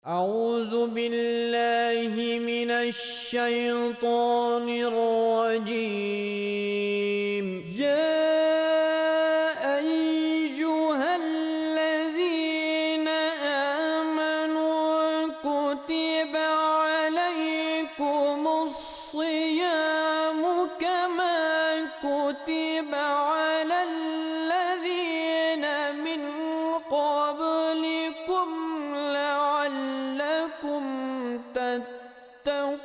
أعوذ بالله من الشيطان الرجيم يا أيها الذين آمنوا كتب عليكم الصيام كما كتب على الذين من قبلكم لعلكم تتقون.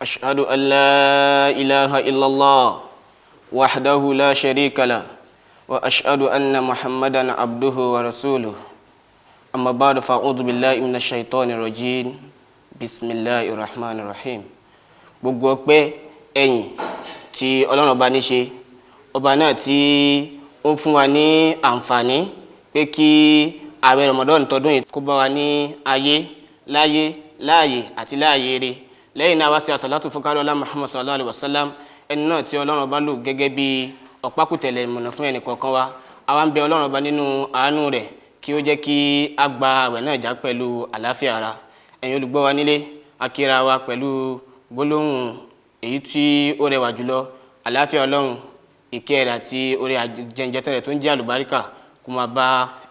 أشهد أن لا إله إلا الله وحده لا شريك له وأشهد أن محمدا عبده ورسوله أما بعد فأعوذ بالله من الشيطان الرجيم بسم الله الرحمن الرحيم. gbogbo ọpẹ́ ẹ̀yìn tí Ọlọ́run ọba ní ṣe, ọba náà tí ó fún wa ní àǹfààní pé kí ààwẹ̀ Ramadan tọdún yìí kó bá wa ní ayé láyé láàyè àti láàyè rẹ̀. lẹ́yìn náà wá sí àsàlátù fún kárí ọlá Muhammad sallallahu alaihi wasallam, ẹni náà tí Ọlọ́run ọba lò gẹ́gẹ́ bí ọ̀pákùtẹ̀lẹ̀ ìmọ̀nà fún ẹnì kọ̀ọ̀kan wa. àwa ń bẹ Ọlọ́run ọba nínú àánú rẹ̀ kí ó jẹ́ kí a gba ààwẹ̀ náà já pẹ̀lú àlàáfíà ara. ẹ̀yin olùgbọ́ wa nílé, a kíra wa pẹ̀lú gbólóhùn èyí tí ó rẹwà jùlọ, àlàáfíà Ọlọ́run, ìkẹ́ rẹ̀ àti orí àjẹjẹtẹ̀ rẹ̀ tó ń jẹ́ àlùbáríkà kó máa bá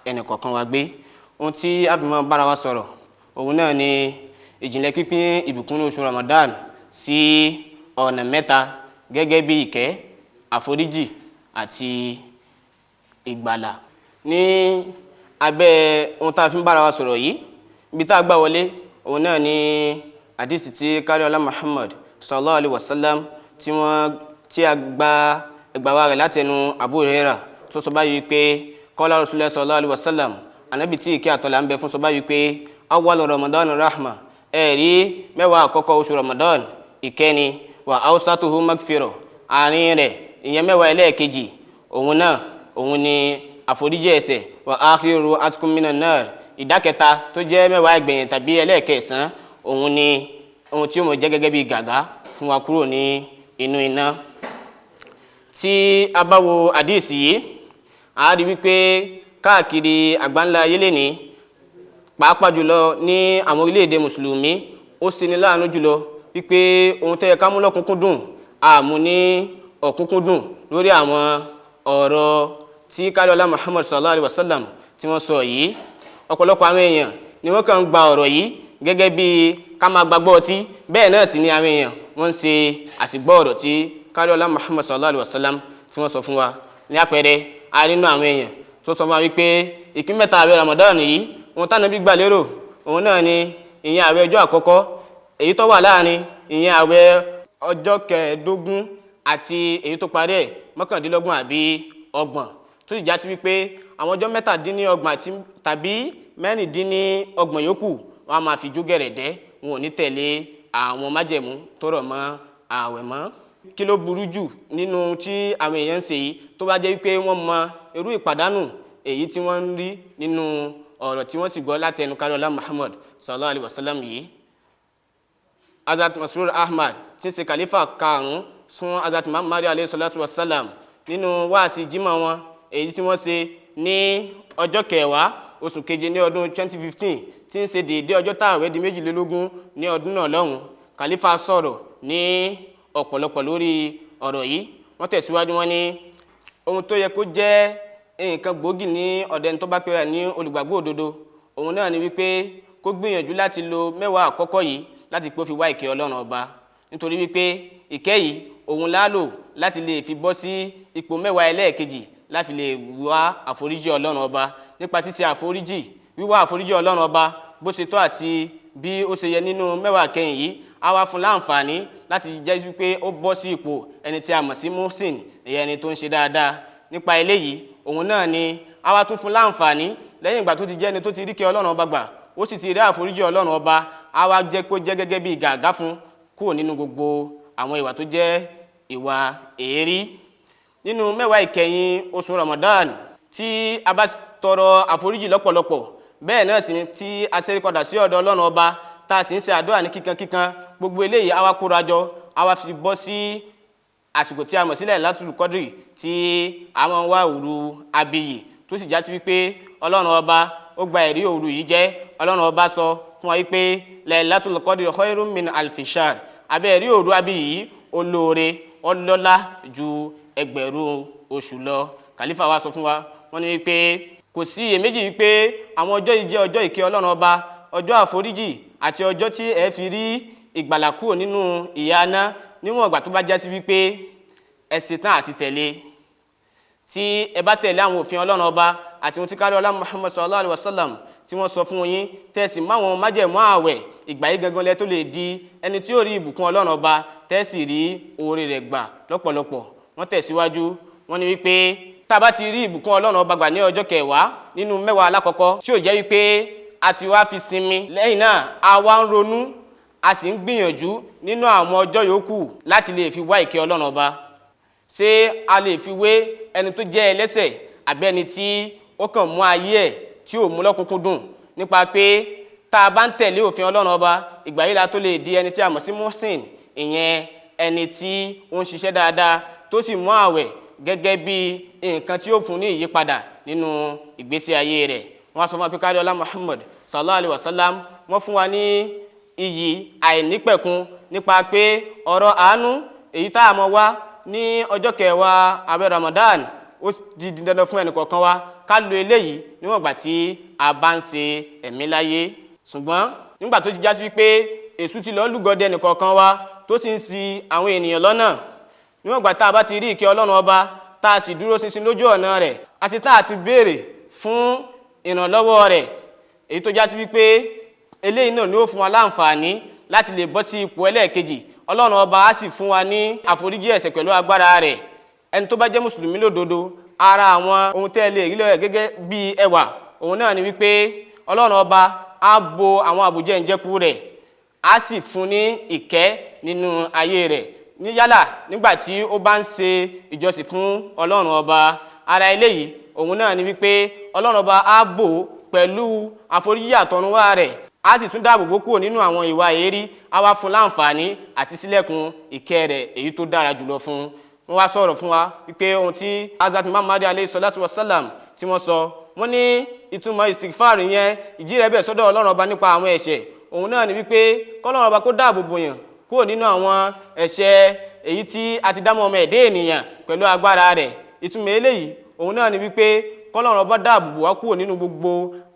ẹnì kọ̀ọ̀kan wa gbé. ohun tí a fi máa bára wa sọ̀rọ̀ òun náà ni ìjìnlẹ̀ pípín ìbùkún oṣù Ramadan sí ọ̀nà mẹ́ta gẹ́gẹ́ bí ìkẹ́, àforíjì àti ìgbàlà. ní abẹ́ ohun tá a fi ń bára wa sọ̀rọ̀ yìí, ibi tá a gbà wọlé òun náà ni àdìsí tí kárí ọlá Muhammad sallallahu alaihi wasallam tí a gba ẹgbàá rẹ̀ láti ẹnu Abu Hurairah tó sọ báyìí pé qala Rasulullah sallallahu alaihi wasallam, ànábì tí ìkẹ́ àtọ́lá ń bẹ fún sọ báyìí pé awwal Ramadan rahma, ẹ̀rí mẹ́wàá àkọ́kọ́ oṣù Ramadan ìkẹ́ni, wa awsatuhu maghfirah, àárín rẹ̀ ìyẹn mẹ́wàá ẹlẹ́ẹ̀kejì òun ni àforíjì ẹ̀ṣẹ̀, wa akhiru atqum minan nar, ìdákẹta tó jẹ́ mẹ́wàá ìgbẹ̀yìn tàbí ẹlẹ́ẹ̀kẹsàn òun ni ohun tí ó mọ̀ jẹ́ gẹ́gẹ́ bí gàgá fún wa kúrò ní inú iná. tí a bá wo àdíìsì yìí, a rí wípé káàkiri àgbáńlá ayé lẹ́ni, pàápàá jùlọ ní àwọn orílẹ̀-èdè mùsùlùmí, ó ṣeni láàánú jùlọ wípé ohun tó yẹ ká mú lọ́kùnkúndùn àmú ní ọ̀kúnkúndùn lórí àwọn ọ̀rọ̀ tí kárí ọlá Muhammad sallallahu alaihi wasallam tí wọ́n sọ yìí. ọ̀pọ̀lọpọ̀ àwọn èèyàn ni wọ́n kàn ń gba ọ̀rọ̀ yìí gẹ́gẹ́ bí ká máa gbàgbọ́ ọtí, bẹ́ẹ̀ náà sì ni àwọn èèyàn wọ́n ń ṣe àsìgbọ́ ọ̀rọ̀ tí kárí ọlá Muhammad sallallahu alaihi wasallam tí wọ́n sọ fún wa. ní àpẹẹrẹ, a rí nínú àwọn èèyàn tó sọ fún wa wípé ìpín mẹ́ta àwẹ̀ Ramadan yìí, ohun táwọn bí gbà lérò òun náà ni ìyẹn àwẹ̀ ọjọ́ àkọ́kọ́, èyí tó wà láàrin ìyẹn àwẹ̀ ọjọ́ kẹẹ̀ẹ́dógún àti èyí tó parí ẹ̀ mọ́kàndínlọ́gbọ̀n àbí ọgbọ̀n, tó sì já sí wípé àwọn ọjọ́ mẹ́tàdínlọ́gbọ̀n tàbí mẹ́rìndínlọ́gbọ̀n yòókù wọ́n á máa fi jó gẹ̀rẹ̀dẹ́, wọn ò ní tẹ̀lé àwọn májẹ̀mú tó rọ̀ mọ́ àwẹ̀ mọ́. kí ló burú jù nínú tí àwọn èèyàn ń ṣe yìí, tó bá jẹ́ wípé wọ́n mọ irú ìpàdánù èyí tí wọ́n ń rí nínú ọ̀rọ̀ tí wọ́n sì gbọ́ láti ẹnu kárí ọlá Muhammad sallallahu alaihi wasallam yìí. Hazrat Masroor Ahmad tí ń ṣe khalifa karùn-ún fún Hazrat Muhammad alayhi salatu wasallam, nínú wáàsí jímọ̀ wọn èyí tí wọ́n ṣe ní ọjọ́ kẹwàá oṣù keje ní ọdún 2015, tí ń ṣe déédé ọjọ́ táàwẹ̀ di 22 ní ọdún náà lọ́hùn, khalifa sọ̀rọ̀ ní ọ̀pọ̀lọpọ̀ lórí ọ̀rọ̀ yìí. wọ́n tẹ̀síwájú, wọn ní ohun tó yẹ kó jẹ́ nǹkan gbòógì ní ọ̀dọ̀ ẹni tó bá pera ní olùgbàgbọ́ òdodo, òun náà ni wípé kó gbìyànjú láti lo mẹ́wàá àkọ́kọ́ yìí láti pé ó fi wá ìkẹ́ Ọlọ́run ọba, nítorí wípé ìkẹ́ yìí òun láàlò láti lè fi bọ́ sí ipò mẹ́wàá ẹlẹ́ẹ̀kejì láti lè wá àforíjì Ọlọ́run ọba. nípa ṣíṣe wíwá àforíjì Ọlọ́run ọba bó ṣe tọ́ àti bí ó ṣe yẹ nínú mẹ́wàá kẹ́yìn yìí, á wá fún láǹfààní láti jẹ́ wípé ó bọ́ sí ipò ẹni tí a mọ̀ sí muhsin, ẹni tó ń ṣe dáadáa. nípa eléyìí òun náà ni á wá tún fún láǹfààní lẹ́yìn ìgbà tó ti jẹ́ ẹni tó ti rí kẹ́ Ọlọ́run ọba gbà, ó sì ti rí àforíjì Ọlọ́run ọba, á wá jẹ́ kó jẹ́ gẹ́gẹ́ bí gàgá fún kúrò nínú gbogbo àwọn ìwà tó jẹ́ ìwà èérí. nínú mẹ́wàá ìkẹyìn oṣù Ramadan, tí a bá tọrọ àforíjì lọ́pọ̀lọpọ̀, bẹ́ẹ̀ náà sì ni tí a ṣẹ́rí padà sí ọ̀dọ̀ Ọlọ́run ọba, tá a sì ń ṣe àdúrà ní kíkankíkan, gbogbo eléyìí á wá kórajọ, á wá fi bọ́ sí àsìkò tí a mọ̀ sílẹ̀ Lailatul Qadri, tí a máa ń wá òru abiyì, tó sì já sí wípé Ọlọ́run ọba ó ó gba ẹ̀rí òru yìí jẹ́. Ọlọ́run ọba sọ fún wa wípé Laylatul Qadri khayrun min alfi shahr, abẹ́ ẹ̀rí òru abí yìí ó lóore ọlọ́lá ju ẹgbẹ̀rún oṣù lọ. Khalifa wa sọ fún wa, wọ́n ní wípé kò sí iyèméjì wípé àwọn ọjọ́ yìí jẹ́ ọjọ́ ìkẹ́ Ọlọ́run ọba, ọjọ́ àforíjì àti ọjọ́ tí ẹ fi rí ìgbàlà kúrò nínú ìyà náà níwọ̀n ìgbà tó bá jásí wípé ẹ ṣetán àti tẹ̀lé. Tí ẹ bá tẹ̀lé àwọn òfin Ọlọ́run ọba àti ohun tí kárí ọlá Muhammad sallallahu alaihi wasallam tí wọ́n sọ fún yín, tẹ́sí máwọn májẹ̀mú ààwẹ̀, ìgbà yìí gangan lẹ tó lè di ẹni tí ó rí ìbùkún Ọlọ́run ọba tẹ́sí rí oore rẹ̀ gbà lọ́pọ̀lọpọ̀. Wọ́n tẹ̀síwájú, wọ́n ní wípé tá a bá ti rí ìbùkún Ọlọ́run ọba gbà ní ọjọ́ kẹwàá nínú mẹ́wàá alákọ̀ọ́kọ́ tí ó jẹ́ wípé a ti wá fi sinmi, lẹ́yìn náà a wá ń ronú, a sì ń gbìyànjú nínú àwọn ọjọ́ yòókù láti lè fi wá ìkẹ́ Ọlọ́run ọba. Ṣé a lè fi wé ẹni tó jẹ́ ẹlẹ́ṣẹ̀ àbí ẹni tí ó kàn mú ayé ẹ̀ tí ò mú lọ́kùnkúndùn nípa pé tá a bá ń tẹ̀lé òfin Ọlọ́run ọba, ìgbà yìí la tó lè di ẹni tí a mọ̀ sí muhsin, ìyẹn ẹni tí ó ń ṣiṣẹ́ dáadáa tó sì mú ààwẹ̀ gẹ́gẹ́ bí nǹkan tí ó fún ní ìyípadà nínú ìgbésí ayé rẹ̀. Wọ́n sọ fún wa pé kárí ọlá Muhammad sallallahu alaihi wasallam wọ́n fún wa ní iyì àìnípẹ̀kun nípa pé ọ̀rọ̀ àánú èyí tá a mọ̀ wá ní ọjọ́ kẹwàá àwẹ̀ Ramadan ó di dandan fún ẹnì kọ̀ọ̀kan wa ká lo eléyìí níwọ̀n ìgbà tí a bá ń ṣe ẹ̀mí láyé. Ṣùgbọ́n nígbà tó ti já sí wípé èṣù ti lọ lúgọdẹ ẹnì kọ̀ọ̀kan wa tó sì ń ṣì àwọn ènìyàn lọ́nà, níwọ̀n ìgbà tá a bá ti rí ìkẹ́ Ọlọ́run ọba tá a sì dúró ṣinṣin lójú ọ̀nà rẹ̀, a sì tá a ti béèrè fún ìrànlọ́wọ́ rẹ̀, èyí tó já sí wípé eléyìí náà ni ó fún wa láǹfààní láti lè bọ́ sí ipò ẹlẹ́ẹ̀kejì. Ọlọ́run ọba á sì fún wa ní àforíjì ẹ̀ṣẹ̀ pẹ̀lú agbára rẹ̀. Ẹni tó bá jẹ́ mùsùlùmí lódodo, ara àwọn ohun tẹ́ lè rí lọ́rẹ̀ gẹ́gẹ́ bí ẹwà òun náà ni wípé Ọlọ́run ọba á bo àwọn àbùjẹ́ ìjẹ́kù rẹ̀, á sì fún ní ìkẹ́ nínú ayé rẹ̀ ní yálà nígbà tí ó bá ń ṣe ìjọsìn fún Ọlọ́run ọba. Ara eléyìí òun náà ni wípé Ọlọ́run ọba á bò pẹ̀lú àforíjì àtọ̀runwá rẹ̀, a sì tún dáàbò bò kúrò nínú àwọn ìwà èérí, a wá fún láǹfààní àti sílẹ̀kùn ìkẹ́ rẹ̀ èyí tó dára jùlọ fún. Wọ́n wá sọ̀rọ̀ fún wa wípé ohun tí Hazrat Muhammad alayhi salatu wasalam tí wọ́n sọ, wọ́n ní ìtumọ̀ istighfar yẹn ìjírẹ̀bẹ̀ sọ́dọ̀ Ọlọ́run ọba nípa àwọn ẹ̀ṣẹ̀ òun náà ni wípé k'Ọlọ́run ọba kó dáàbò bò yàn kúrò nínú àwọn ẹ̀ṣẹ̀ èyí tí a ti dámọ̀ ọmọ ẹ̀dẹ́ ènìyàn pẹ̀lú agbára rẹ̀. Ìtumọ̀ eléyìí òun náà ni wípé k'Ọlọ́run ọba dáàbò bò wá kúrò nínú gbogbo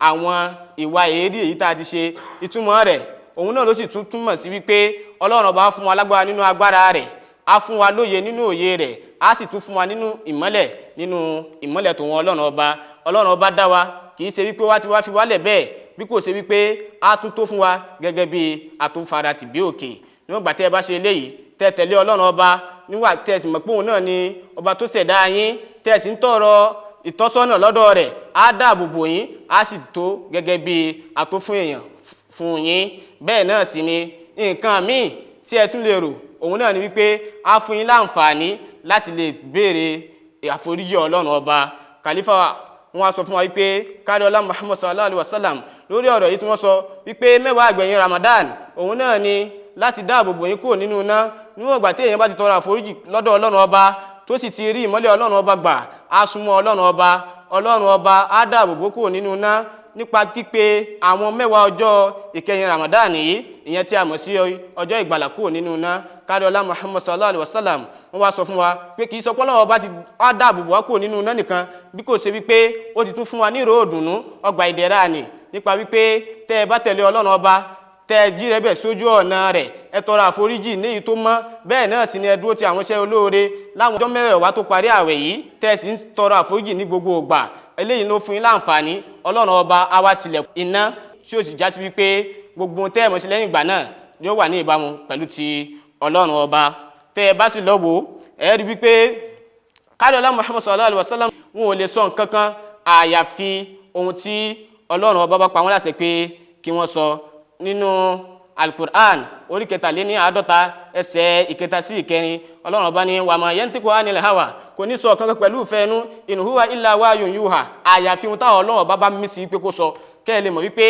àwọn ìwà èérí èyí tá a ti ṣe. Ìtumọ̀ rẹ̀ òun náà ló sì tún túmọ̀ sí wípé Ọlọ́run ọba fún wa lágbára nínú agbára rẹ̀, á fún wa lóye nínú òye rẹ̀, á sì tún fún wa nínú ìmọ́lẹ̀ tó wọn Ọlọ́run ọba. Ọlọ́run ọba dá wa kì í ṣe wípé wá ti wá fi wálẹ̀ bẹ́ẹ̀, bí kò ṣe wípé á tún tó fún wa gẹ́gẹ́ bí àtúnfara tì bí òkè. Níwọ̀n ìgbà tẹ́ ẹ bá ṣe eléyìí, tẹ́ tẹ̀lé Ọlọ́run ọba, níwà tẹ́ sì mọ̀ pé òun náà ni ọba tó ṣẹ̀dá yín, tẹ́ sì ń tọrọ ìtọ́sọ́nà lọ́dọ̀ rẹ̀, á dáàbò bò yín, á sì tó gẹ́gẹ́ bí àtúnfún èèyàn fún yín. Bẹ́ẹ̀ náà sì ni nǹkan míì tí ẹ tún lè rò òun náà ni wípé á fún yín láǹfààní láti lè béèrè àforíjì Ọlọ́run ọba. Khalifa wọn wá sọ fún wa wípé kárí ọlá Muhammad sallallahu alaihi wasallam lórí ọ̀rọ̀ yìí tí wọ́n sọ wípé mẹ́wàá àgbẹ̀yìn Ramadan òun náà ni láti dáàbò bò yín kúrò nínú iná. Níwọ̀n ìgbà tí èèyàn bá ti tọrọ àforíjì lọ́dọ̀ Ọlọ́run ọba tó sì ti rí ìmọ́lẹ̀ Ọlọ́run ọba gbà, á súnmọ́ Ọlọ́run ọba, Ọlọ́run ọba á dáàbò bò kúrò nínú iná nípa pípé àwọn mẹ́wàá ọjọ́ ìkẹyìn Ramadan yìí, ìyẹn tí a mọ̀ sí ọjọ́ ìgbàlà kúrò nínú iná. Kárí ọlá Muhammad sallallahu alaihi wasallam wọ́n wá sọ fún wa pé kì í sọ pé Ọlọ́run ọba ti á dáàbò bò wá kúrò nínú iná nìkan, bí kò ṣe wípé ó ti tún fún wa ní ìró òdùnnú ọgbà ìdẹ̀ra ni nípa wípé tẹ́ ẹ bá tẹ̀lé Ọlọ́run ọba, tẹ́ ẹ jí rẹ́bẹ̀ sójú ọ̀nà rẹ̀, ẹ tọrọ àforíjì ní èyí tó mọ́, bẹ́ẹ̀ náà sì ni ẹ dúró ti àwọn iṣẹ́ olóore láwọn ọjọ́ mẹ́wàá tó parí àwẹ̀ yìí, tẹ́ ẹ sì ń tọrọ àforíjì ní gbogbo ìgbà. Eléyìí ló fún yín láǹfààní. Ọlọ́run ọba á wá tilẹ̀ iná tí ó sì já sí wípé gbogbo tẹ́ ẹ mọ̀ sí lẹ́yìn ìgbà náà yóò wà ní ìbámu pẹ̀lú ti Ọlọ́run ọba. Tẹ́ ẹ bá sì lọ́wọ́ ẹ rí wípé kárí ọlá Muhammad sallallahu alaihi wasallam wọn ò lè sọ nǹkan kan àyàfi ohun tí Ọlọ́run ọba bá pa wọ́n láṣẹ pé kí wọ́n sọ nínú Al-Qur'an orí 53 ẹsẹ̀ 1 sí 4. Ọlọ́run ọba ní wa ma yantiqu anil hawa, kò ní sọ kankan pẹ̀lú ìfẹ́ inú, in huwa illa wahyun yuha, àyàfi ohun táwọn Ọlọ́run ọba bá mí sí pé kó sọ. Kẹ́ ẹ lè mọ̀ wípé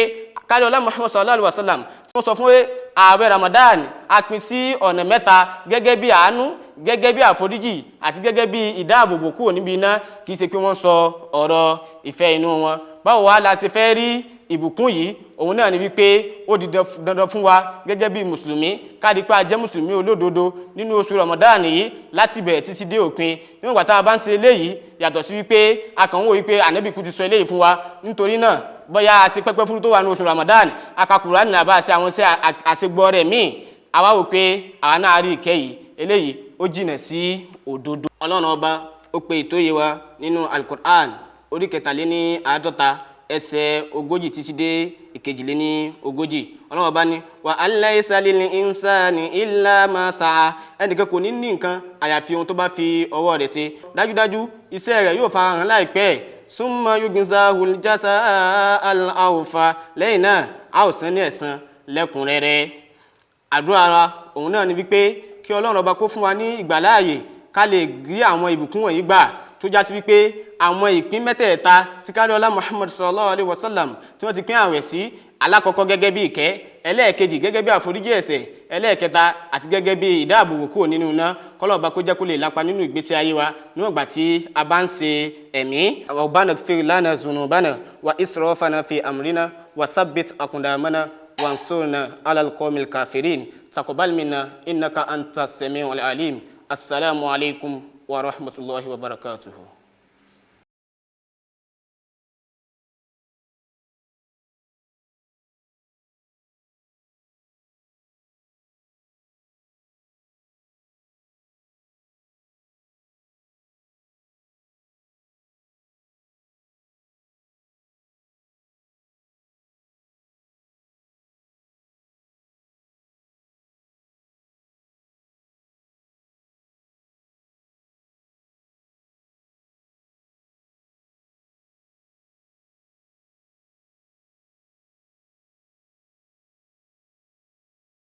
kárí ọlá Muhammad sallallahu alaihi wasallam tí wọ́n sọ fún ààwẹ̀ Ramadan a pín sí ọ̀nà mẹ́ta gẹ́gẹ́ bí àánú, gẹ́gẹ́ bí àforíjì àti gẹ́gẹ́ bí ìdáàbòbò kúrò níbi iná. Kì í ṣe pé wọ́n sọ ọ̀rọ̀ ìfẹ́ inú wọn. Báwo wá la ṣe fẹ́ rí ìbùkún yìí òun náà ni wípé ó di dandan fún wa gẹ́gẹ́ bí mùsùlùmí ká di pé a jẹ́ mùsùlùmí olódodo nínú oṣù Ramadan yìí láti bẹ̀rẹ̀ títí dé òpin. Níwọ̀n gbà tá a bá ń ṣe eléyìí yàtọ̀ sí wípé a kàn ń wò wípé ànábì kú ti sọ eléyìí fún wa, nítorí náà bóyá a ṣe pẹ́pẹ́ fúrú tó wà ní oṣù Ramadan aka Kùránì ní àbá ṣe àwọn iṣẹ́ àṣegbọ́ rẹ̀ míì, àwa wò pé àwa náà rí ìkẹ́ yìí, eléyìí ó jìnà sí òdodo. Ọlọ́run ọba ó pe ìtóye wa nínú Al-Qur'an orí 43 ẹsẹ̀ 40 títí dé 42. Ọlọ́run ọba ní wa alaysa lil insani illa ma sa'a, ẹnìkan kò ní ní nǹkan àyàfi ohun tó bá fi ọwọ́ rẹ̀ ṣe, dájúdájú iṣẹ́ rẹ̀ yóò fara hàn láìpẹ́. Summa yujzahul jaza'al awfa, lẹ́yìn náà a ó san ní ẹ̀san lẹ́kùnrẹ́rẹ́. Àdúrà ara òun náà ni wípé kí Ọlọ́run ọba kó fún wa ní ìgbàláàyè ká lè rí àwọn ìbùkún wọ̀nyí gbà, tó já sí wípé àwọn ìpín mẹ́tẹ̀ẹ̀ta tí káríọlá Muhammad sallallahu alaihi wasallam tí wọ́n ti pín àwẹ̀ sí, alákọ̀ọ́kọ́ gẹ́gẹ́ bí ìkẹ́, ẹlẹ́ẹ̀kejì gẹ́gẹ́ bí àforíjì ẹ̀ṣẹ̀, ẹlẹ́ẹ̀kẹta àti gẹ́gẹ́ bí ìdáàbòbò kúrò nínú iná. kọ́lọ̀ ọba kó jẹ́ kó lè lápa nínú ìgbésí ayé wa níwọ̀n ìgbà tí a bá ń ṣe ẹ̀mí. Rabbana ighfir lana dhunubana wa israfana fi amrina wa thabbit aqdamana wansurna ala alqawmil kafirin. Taqabbal minna innaka antas samiul alim. Assalamu alaikum wa rahmatullahi wa barakatuhu.